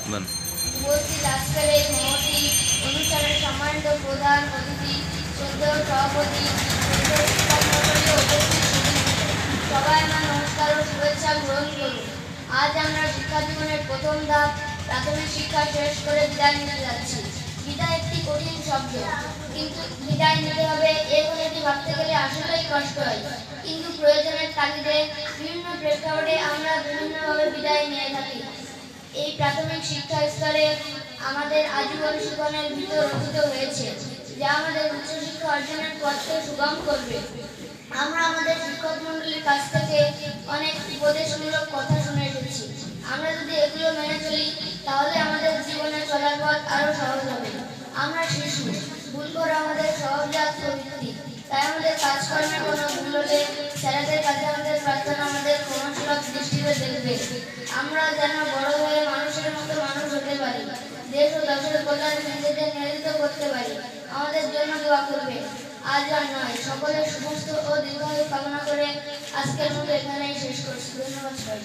উপস্থিত আজকের এই মহতি অনুষ্ঠানের সম্মানিত প্রধান অতিথি, শ্রদ্ধেয় সভাপতি, শ্রদ্ধেয় শিক্ষামণ্ডলী ও উপস্থিত সবাই আমার নমস্কার ও শুভেচ্ছা গ্রহণ করুন। আজ আমরা শিক্ষা জীবনের প্রথম ধাপ প্রাথমিক শিক্ষা শেষ করে বিদায় নিতে যাচ্ছি। বিদায় একটি কঠিন শব্দ, কিন্তু বিদায় নিতে হবে এই কথাটি ভাবতে গেলে আসলেই কষ্ট হয়। কিন্তু প্রয়োজনের তাগিদে বিভিন্ন প্রেক্ষাপটে আমরা বিভিন্নভাবে বিদায় নিয়ে থাকি। এই প্রাথমিক শিক্ষা স্তরে আমাদের আজীবন জীবনের ভিতর রচিত হয়েছে, যা আমাদের উচ্চশিক্ষা অর্জনের পথকে সুগম করবে। আমরা আমাদের শিক্ষক মন্ডলীর কাছ থেকে অনেক উপদেশমূলক কথা শুনে এসেছি। আমরা যদি এগুলো মেনে চলি, তাহলে আমাদের জীবনে চলার পথ আরো সহজ হবে। আমরা শিশু, ভুল করা আমাদের সহজাত প্রবৃত্তি। তাই আমাদের কাজকর্মে কোনো ভুল হলে স্যারেদের কাছে আমাদের প্রার্থনা আমাদের ক্ষমাসুলভ দৃষ্টিতে দেখবে। আমরা যেন বড় হয়ে মানুষের মতো মানুষ হতে পারি, দেশ ও দেশের কল্যাণে নিজেদের নিয়োজিত করতে পারি। আমাদের জন্য দোয়া করবে। আজ আর নয়, সকলের সুস্থ ও দীর্ঘায়ু কামনা করে আজকের মতো এখানেই শেষ করছি। ধন্যবাদ সবাইকে।